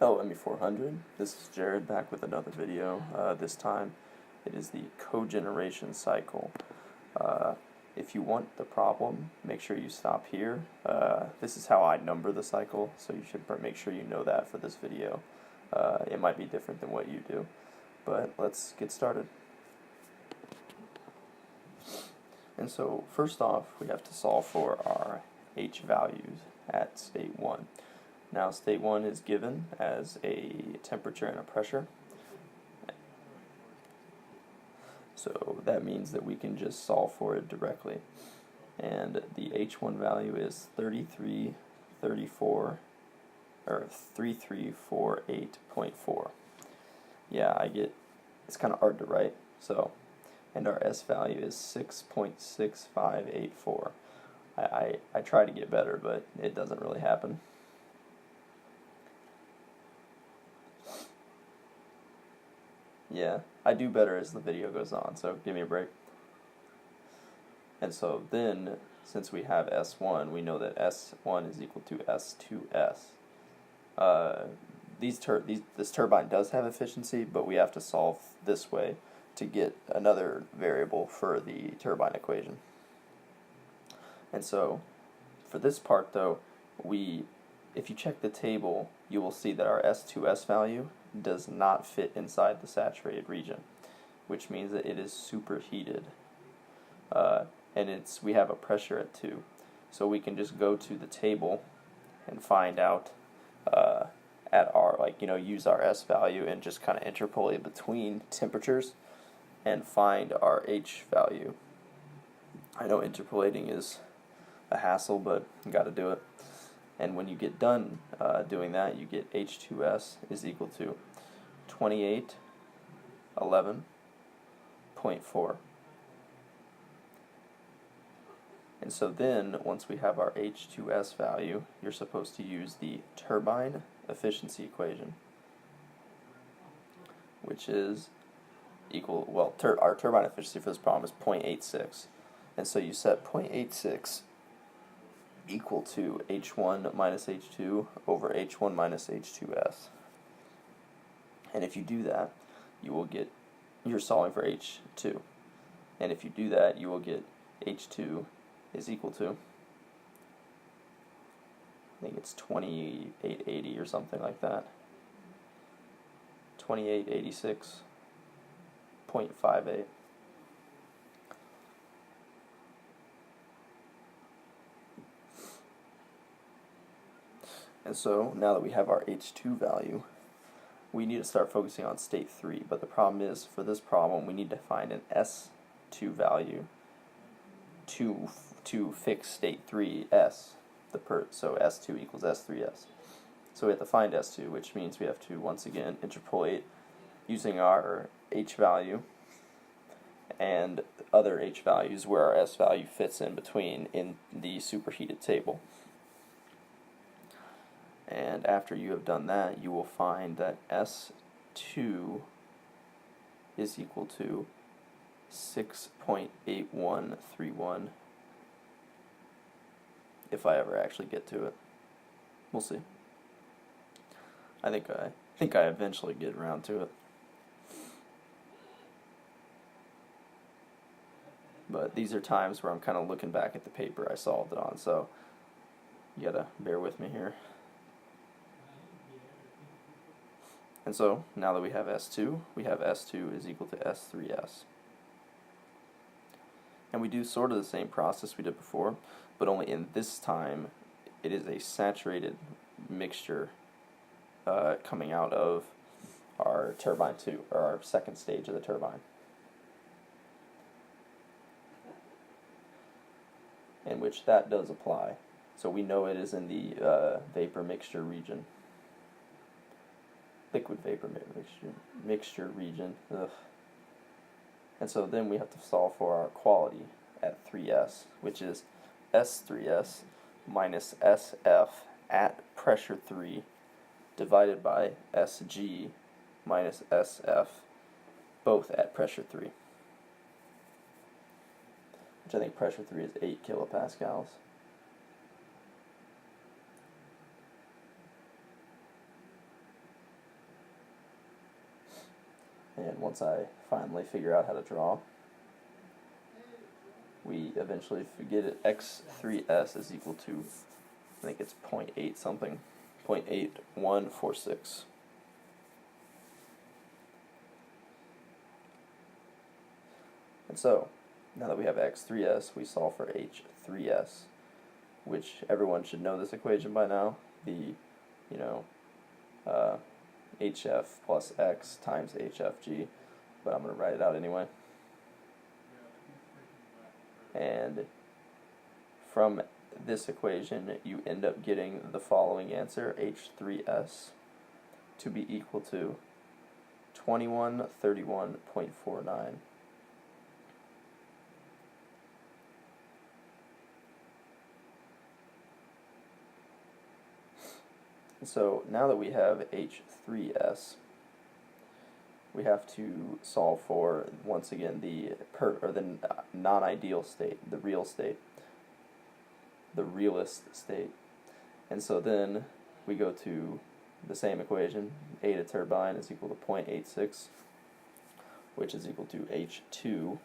LME400. This is Jared back with another video. This time it is the cogeneration cycle. If you want the problem, make sure you stop here. This is how I number the cycle, so you should make sure you know that for this video. It might be different than what you do, but let's get started. And so first off, we have to solve for our H values at state 1. Now state 1 is given as a temperature and a pressure. So that means that we can just solve for it directly. And the H1 value is 3348.4. Yeah, it's kind of hard to write. So, and our S value is 6.6584. I try to get better, but it doesn't really happen. Yeah, I do better as the video goes on, so give me a break. And so then, since we have S1, we know that S1 is equal to S2S. This turbine does have efficiency, but we have to solve this way to get another variable for the turbine equation. And so, for this part though, if you check the table, you will see that our S2S value does not fit inside the saturated region, which means that it is superheated. And we have a pressure at 2. So we can just go to the table and find out at our, use our S value and just kind of interpolate between temperatures and find our H value. I know interpolating is a hassle, but you got to do it. And when you get done doing that, you get H2S is equal to 2811.4. And so then, once we have our H2S value, you're supposed to use the turbine efficiency equation, which is equal, our turbine efficiency for this problem is 0.86. And so you set 0.86 equal to H1 minus H2 over H1 minus H2S. And if you do that, you're solving for H2. And if you do that, you will get H2 is equal to, I think it's 2880 or something like that. 2886.58. And so, now that we have our H2 value, we need to start focusing on state 3. But the problem is, for this problem, we need to find an S2 value to fix state 3S. So S2 equals S3S. So we have to find S2, which means we have to, once again, interpolate using our H value and other H values where our S value fits in between in the superheated table. And after you have done that, you will find that S2 is equal to 6.8131, if I ever actually get to it. We'll see. I think I eventually get around to it. But these are times where I'm kind of looking back at the paper I solved it on, so you gotta bear with me here. And so, now that we have S2, we have S2 is equal to S3S. And we do sort of the same process we did before, but only in this time, it is a saturated mixture coming out of our turbine 2, or our second stage of the turbine. In which that does apply. So we know it is in the vapor mixture region. Liquid vapor mixture region. Ugh. And so then we have to solve for our quality at 3S, which is S3S minus SF at pressure 3 divided by SG minus SF, both at pressure 3. Which I think pressure 3 is 8 kilopascals. And once I finally figure out how to draw, we eventually get it x3s is equal to, I think it's 0.8 something, 0.8146. And so, now that we have x3s, we solve for h3s, which everyone should know this equation by now. The, hf plus x times hfg, but I'm going to write it out anyway. And from this equation, you end up getting the following answer, h3s, to be equal to 2131.49. So now that we have h3s, we have to solve for, once again, the non-ideal state, the real state, the realist state. And so then we go to the same equation, eta turbine is equal to 0.86, which is equal to h2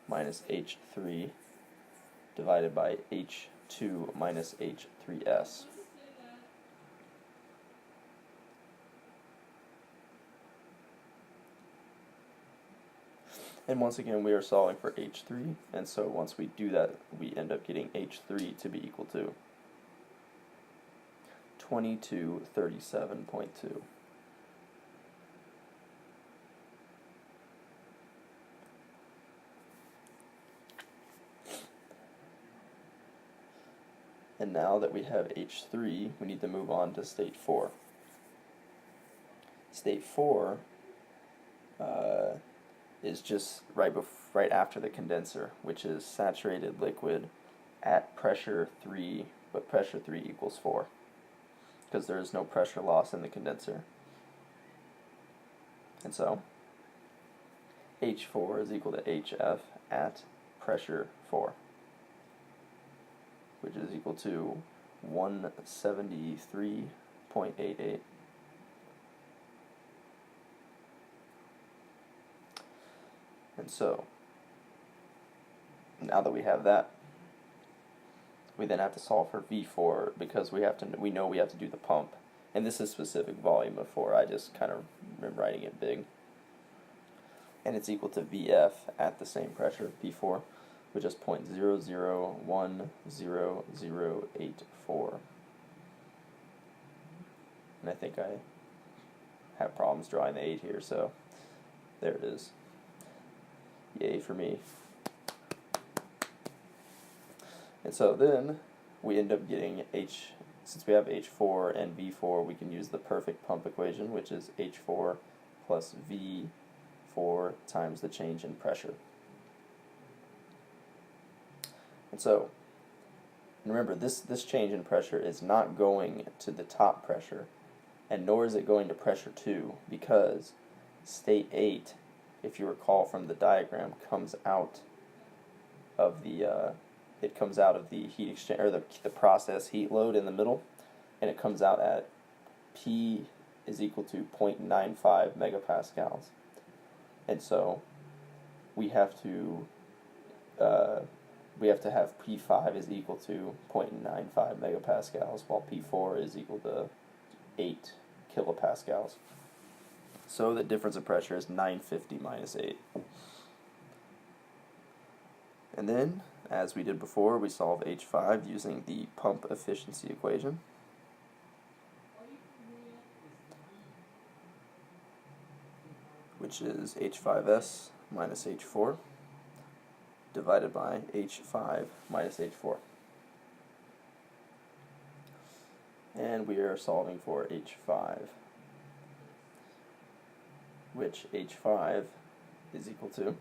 minus h3 divided by h2 minus h3s. And once again, we are solving for h3, and so once we do that, we end up getting h3 to be equal to 2237.2. And now that we have h3, we need to move on to state 4. State 4 is just right after the condenser, which is saturated liquid at pressure 3, but pressure 3 equals 4, because there is no pressure loss in the condenser. And so H4 is equal to HF at pressure 4, which is equal to 173.88. And so, now that we have that, we then have to solve for V4, because we know we have to do the pump. And this is specific volume of 4, I just kind of am writing it big. And it's equal to VF at the same pressure, P4, which is 0.001084. And I think I have problems drawing the 8 here, so there it is. Yay for me. And so then we end up getting since we have H4 and V4, we can use the perfect pump equation, which is H4 plus V4 times the change in pressure. And so, remember, this change in pressure is not going to the top pressure, and nor is it going to pressure 2, because state 8, if you recall from the diagram, comes out of the heat exchange, or the process heat load in the middle, and it comes out at P is equal to 0.95 megapascals. And so we have to have P5 is equal to 0.95 megapascals, while P4 is equal to 8 kilopascals. So the difference of pressure is 950 minus 8. And then, as we did before, we solve H5 using the pump efficiency equation. Which is H5S minus H4 divided by H5 minus H4. And we are solving for H5, which H5 is equal to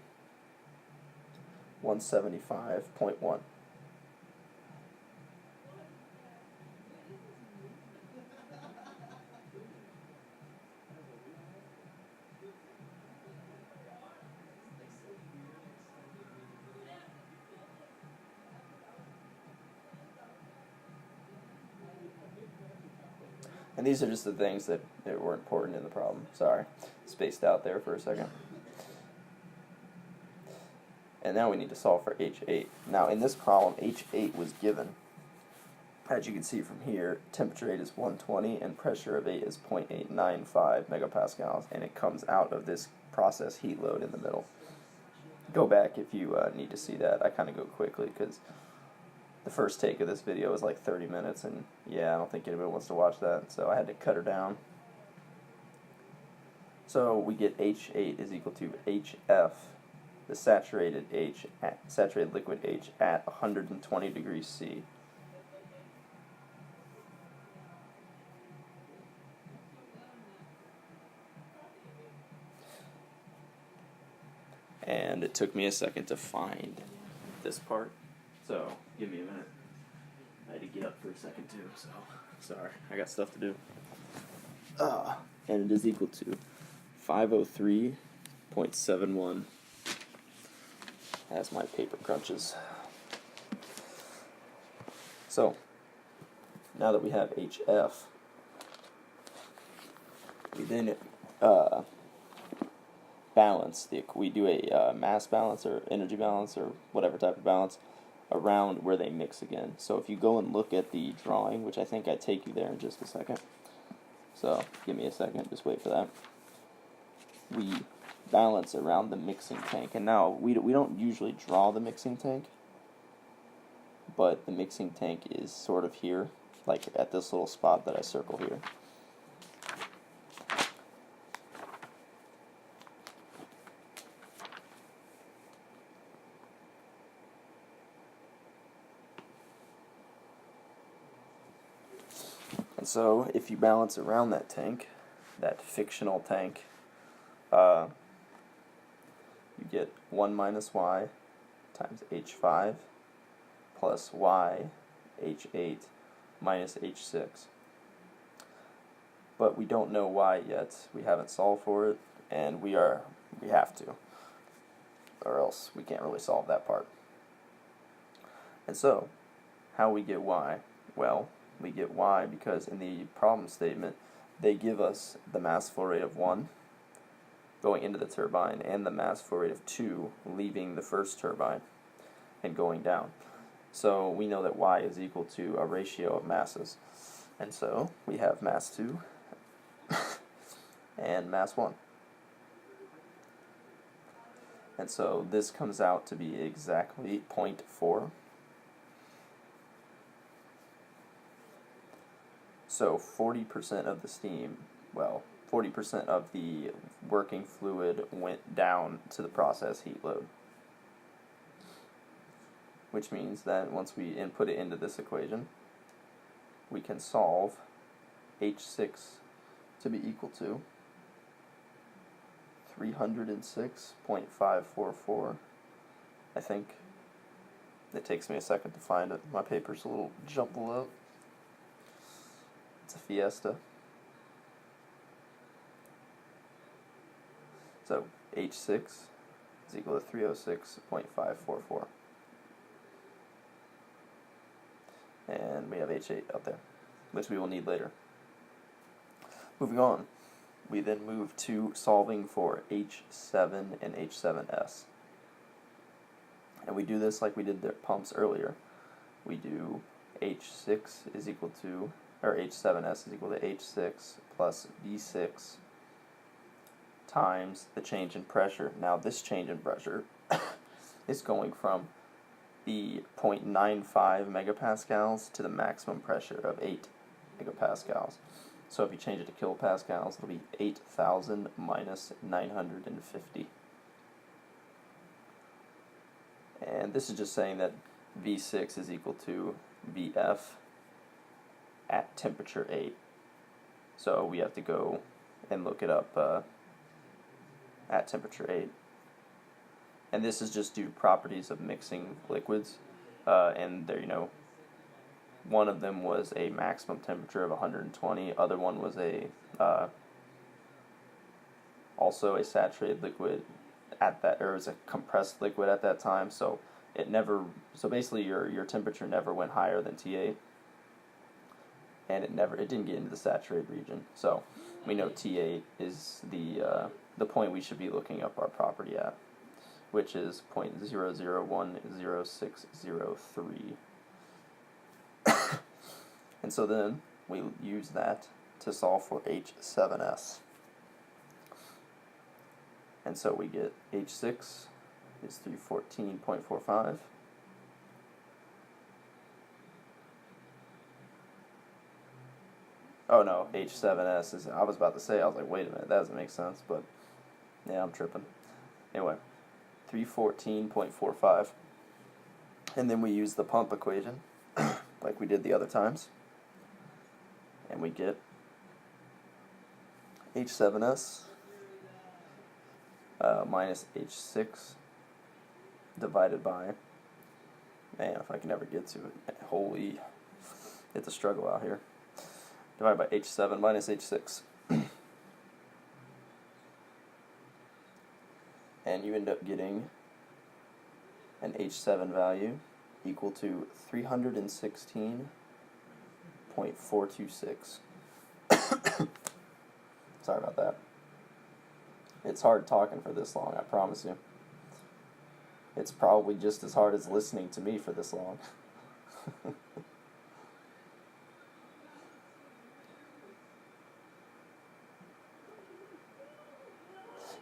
175.1. And these are just the things that were important in the problem. Sorry, spaced out there for a second. And now we need to solve for H8. Now in this problem, H8 was given. As you can see from here, temperature 8 is 120 and pressure of 8 is 0.895 megapascals, and it comes out of this process heat load in the middle. Go back if you need to see that. I kind of go quickly because the first take of this video is like 30 minutes, and yeah, I don't think anybody wants to watch that, so I had to cut her down. So we get H8 is equal to HF, the saturated liquid H at 120 degrees C. And it took me a second to find this part, so give me a minute. I had to get up for a second too, so sorry, I got stuff to do. And it is equal to 503.71. That's my paper crunches. So, now that we have HF, we then balance we do a mass balance or energy balance or whatever type of balance around where they mix again. So if you go and look at the drawing, which I think I take you there in just a second, so give me a second, just wait for that. We balance around the mixing tank, and now we don't usually draw the mixing tank, but the mixing tank is sort of here, like at this little spot that I circle here. And so, if you balance around that tank, that fictional tank, you get 1 minus y times H5 plus y H8 minus H6. But we don't know y yet. We haven't solved for it, and we have to, or else we can't really solve that part. And so, how we get y? Well, we get y because in the problem statement they give us the mass flow rate of 1 going into the turbine and the mass flow rate of 2 leaving the first turbine and going down. So we know that y is equal to a ratio of masses. And so we have mass 2 and mass 1. And so this comes out to be exactly 0.4. So 40% of the steam, 40% of the working fluid went down to the process heat load. Which means that once we input it into this equation, we can solve H6 to be equal to 306.544. I think it takes me a second to find it. My paper's a little jumbled up. It's a fiesta. So H6 is equal to 306.544. And we have H8 out there, which we will need later. Moving on, we then move to solving for H7 and H7S. And we do this like we did the pumps earlier. We do H6 is equal to, or H7S is equal to H6 plus V6 times the change in pressure. Now this change in pressure is going from the 0.95 megapascals to the maximum pressure of 8 megapascals. So if you change it to kilopascals, it'll be 8,000 minus 950. And this is just saying that V6 is equal to Vf at temperature 8. So we have to go and look it up at temperature 8. And this is just due to properties of mixing liquids. And there, one of them was a maximum temperature of 120. Other one was a also a saturated liquid at that, or it was a compressed liquid at that time. So it never. So basically, your temperature never went higher than T8. and it didn't get into the saturated region. So we know T8 is the point we should be looking up our property at, which is 0.0010603. And so then we use that to solve for H7S. And so we get H6 is 314.45. Oh no, H7S is, I was about to say, I was like, wait a minute, that doesn't make sense, but yeah, I'm tripping. Anyway, 314.45. And then we use the pump equation, like we did the other times. And we get H7S minus H6 divided by, man, if I can ever get to it, holy, it's a struggle out here, divided by H7 minus H6. And you end up getting an H7 value equal to 316.426. Sorry about that. It's hard talking for this long, I promise you. It's probably just as hard as listening to me for this long.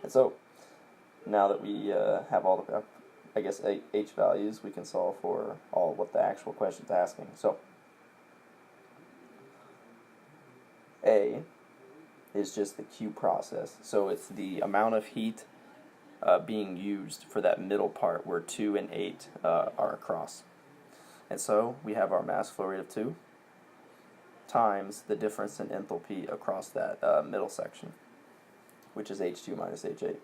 And so, now that we have all the, I guess, H values, we can solve for all what the actual question's asking. So, A is just the Q process. So it's the amount of heat being used for that middle part where 2 and 8 are across. And so we have our mass flow rate of 2 times the difference in enthalpy across that middle section, which is H2 minus H8.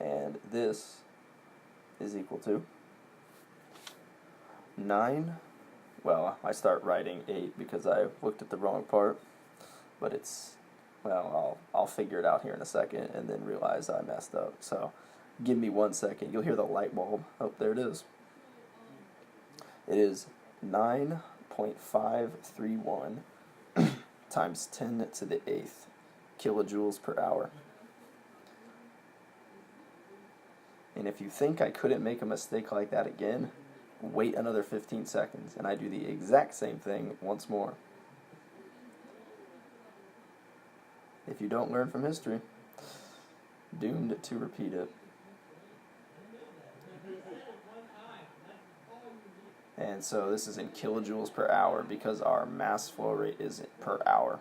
And this is equal to 9. Well, I start writing 8 because I looked at the wrong part, but it's, well, I'll figure it out here in a second and then realize I messed up. So give me 1 second. You'll hear the light bulb. Oh, there it is. It is 9.531 times 10 to the 8th kilojoules per hour. And if you think I couldn't make a mistake like that again, wait another 15 seconds, and I do the exact same thing once more. If you don't learn from history, doomed to repeat it. And so this is in kilojoules per hour because our mass flow rate is per hour.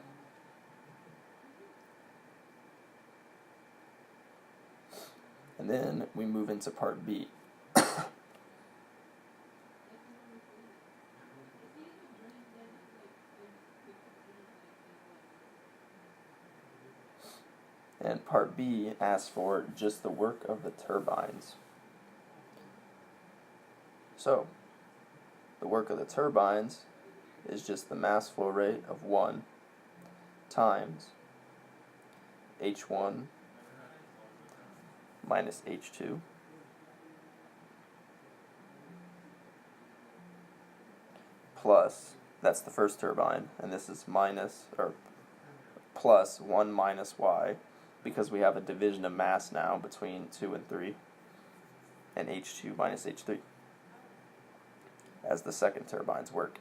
And then we move into part B. And part B asks for just the work of the turbines. So, the work of the turbines is just the mass flow rate of 1 times H1 minus H2 plus, that's the first turbine, and this is minus, or plus 1 minus Y, because we have a division of mass now between 2 and 3, and H2 minus H3 as the second turbine's work.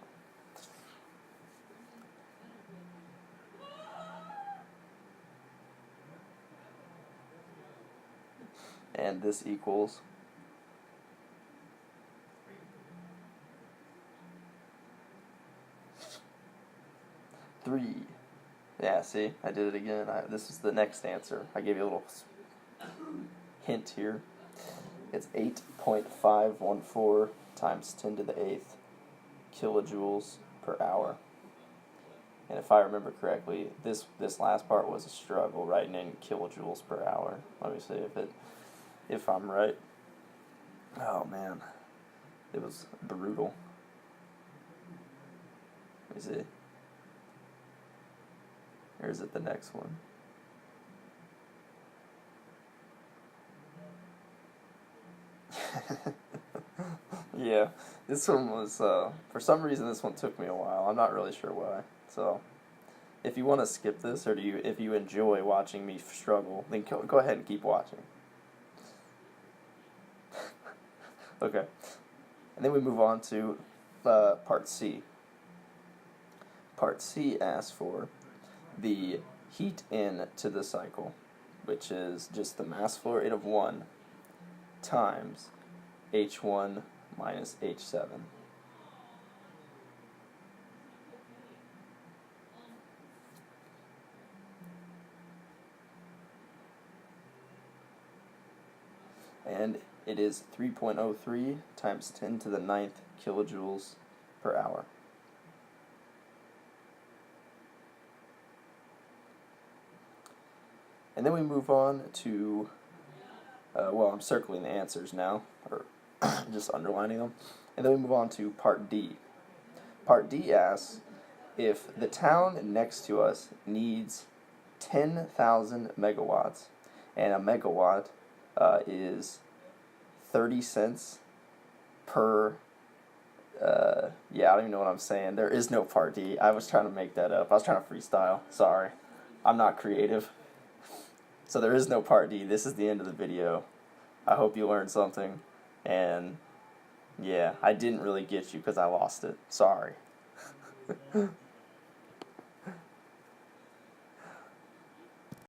And this equals 3. Yeah, see, I did it again. This is the next answer. I gave you a little hint here. It's 8.514 times 10 to the 8th kilojoules per hour. And if I remember correctly, this last part was a struggle writing in kilojoules per hour. Let me see if I'm right. Oh man, it was brutal. Let me see. Or is it the next one? Yeah, this one was, for some reason this one took me a while. I'm not really sure why. So, if you want to skip this, or if you enjoy watching me struggle, then go ahead and keep watching. Okay. And then we move on to part C. Part C asks for the heat in to the cycle, which is just the mass flow rate of 1 times H1 minus H7. And it is 3.03 times 10 to the 9th kilojoules per hour. And then we move on to, well, I'm circling the answers now, or just underlining them. And then we move on to Part D. Part D asks, if the town next to us needs 10,000 megawatts, and a megawatt is 30 cents per, yeah, I don't even know what I'm saying. There is no Part D. I was trying to make that up. I was trying to freestyle. Sorry. I'm not creative. So there is no Part D. This is the end of the video. I hope you learned something. And yeah, I didn't really get you because I lost it. Sorry.